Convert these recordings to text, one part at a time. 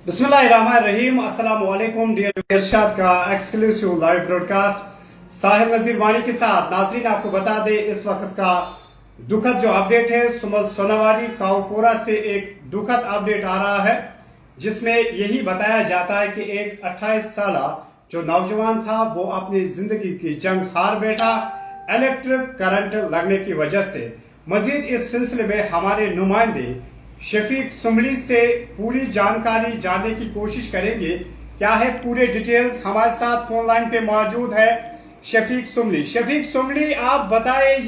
बिस्मिल्लाहिर्रहमानिर्रहीम। अस्सलाम वालेकुम डियर इरशाद का एक्सक्लूसिव लाइव ब्रॉडकास्ट साहिल नजीर वानी के साथ। नाजरीन, आपको बता दें इस वक्त का दुखद जो अपडेट है, सुमन सोनावाली काउपोरा से एक दुखद अपडेट आ रहा है जिसमें यही बताया जाता है कि एक 28 साल जो नौजवान था वो अपनी जिंदगी की जंग हार बैठा इलेक्ट्रिक करंट लगने की वजह से। मजीद इस सिलसिले में हमारे नुमाइंदे शफीक सुमली से पूरी जानकारी जानने की कोशिश करेंगे। क्या है पूरे डिटेल्स, हमारे साथ फोन लाइन पे मौजूद है शफीक सुमली। शफीक सुमली, आप बताएं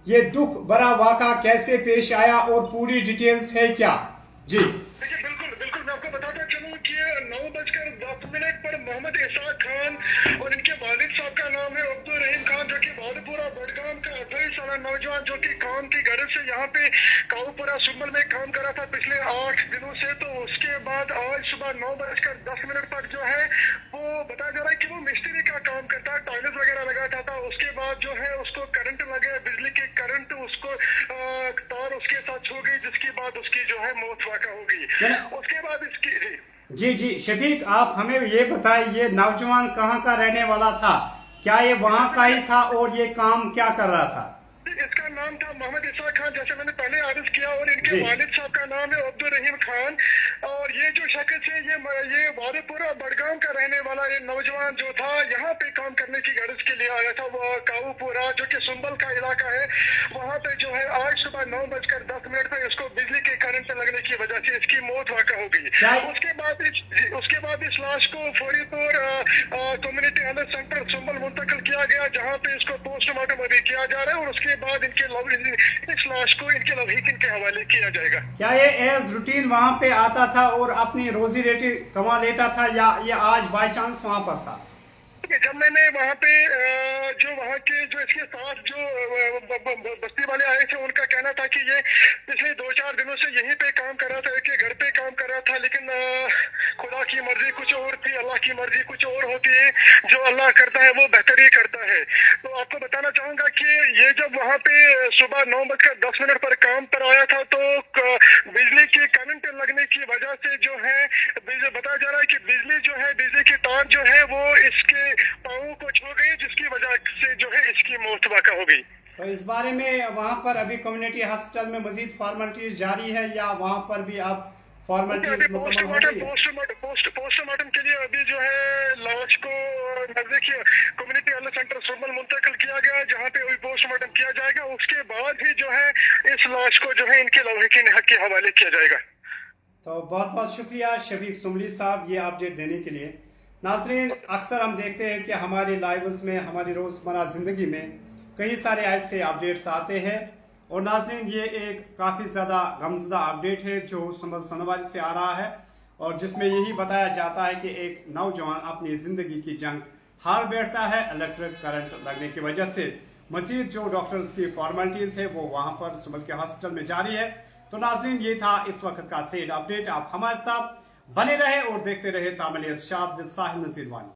ये दुख भरा वाका कैसे पेश आया और पूरी डिटेल्स है क्या? जी बिल्कुल बिल्कुल, मैं आपको बताता चलूं कि 9:10 पर मोहम्मद इसाक खान और इनके वालिद साहब का नाम है अब्दुल रहीम खान, जो कि वादपुरा बडगाम का 28 साल नौजवान जो कि काम की गरज से यहाँ पे काऊपुरा सुमल में काम कर रहा था पिछले 8 दिनों से। तो उसके बाद आज सुबह 9:10 पर जो है वो बताया जा रहा है कि वो मिस्त्री का काम करता है, टाइल्स वगैरह लगाता था। उसके बाद जो है उसको करंट लगे, बिजली के करंट उसको तार उसके साथ छू गई, जिसके बाद उसकी जो है मौत वाक़ा हो गई। उसके बाद इसकी जी शफीक, आप हमें ये बताएं ये नौजवान कहाँ का रहने वाला था? क्या ये वहाँ का ही था और ये काम क्या कर रहा था? इसका नाम था मोहम्मद इसाक खान, जैसे मैंने पहले आर्ज किया, और इनके वालिद साहब का नाम है अब्दुल रहीम खान। और ये जो शख्स है ये वादपुरा बडगाम का रहने वाला ये नौजवान जो था यहाँ पे काम करने की गरज के लिए आया था। वो काऊपुरा जो कि सुंबल का इलाका है, वहाँ पे जो है आज सुबह 9:10 पर इसको बिजली के करंट लगने की वजह से इसकी मौत वाक़ा हो गई। उसके बाद इस लाश को फौरी तौर कम्युनिटी हेल्थ सेंटर सुंबल मुंतकिल किया गया, जहाँ पे इसको पोस्टमार्टम अभी किया जा रहा है, और उसके बाद इस लाश को इनके लवहीकिन के हवाले किया जाएगा। क्या ये एज रूटीन वहाँ पे आता था और अपनी रोजी रोटी कमा लेता था, या ये आज बाय चांस वहाँ पर था? जब मैंने वहाँ पे जो वहाँ के जो इसके साथ जो बस्ती वाले आए थे, उनका कहना था कि ये पिछले 2-4 दिनों से यहीं पे काम कर रहा था, कि घर पे काम कर रहा था, लेकिन खुदा की मर्जी कुछ और थी, अल्लाह की मर्जी कुछ और होती है। जो अल्लाह करता है वो बेहतर ही करता है। तो आपको बताना चाहूंगा कि ये जब वहाँ पे सुबह 9:10 पर काम पर आया था, तो बिजली की करंट लगने की वजह से जो है बताया जा रहा है कि बिजली की तार जो है वो इसके पाँव को छू गई, जिसकी वजह से जो है इसकी मौत वाक़ा हो गई। तो इस बारे में वहाँ पर अभी कम्युनिटी हॉस्पिटल में मजीद फॉर्मेलिटीज जारी है, या वहाँ पर भी आप फॉर्मेलिटीज पोस्टमार्टम के लिए अभी जो है लाश को नजदीक कम्युनिटी हेल्थ सेंटर सुमल मुंतकिल किया गया, जहाँ पे अभी पोस्टमार्टम किया जाएगा। उसके बाद ही जो है इस लाश को जो है इनके लवहीकिन हक के हवाले किया जाएगा। तो बहुत बहुत शुक्रिया शफीक सुमली साहब ये अपडेट देने के लिए। नाजरीन, अक्सर हम देखते हैं कि हमारे लाइव्स में, हमारी रोज़मर्रा ज़िंदगी में कई सारे ऐसे अपडेट्स आते हैं, और नाजरीन ये एक काफ़ी ज़्यादा गमज़दा अपडेट है जो सुमल सोनावाली से आ रहा है, और जिसमें यही बताया जाता है कि एक नौजवान अपनी ज़िंदगी की जंग हार बैठता है इलेक्ट्रिक करंट लगने की वजह से। मज़ीद जो डॉक्टर्स की फॉर्मेलिटीज़ है वो वहाँ पर सुमल के हॉस्पिटल में जारी है। तो नाजरीन, ये था इस वक्त का सेड अपडेट। आप हमारे साथ बने रहे और देखते रहे तामिल इरशाद विद साहिल नजीर वानी।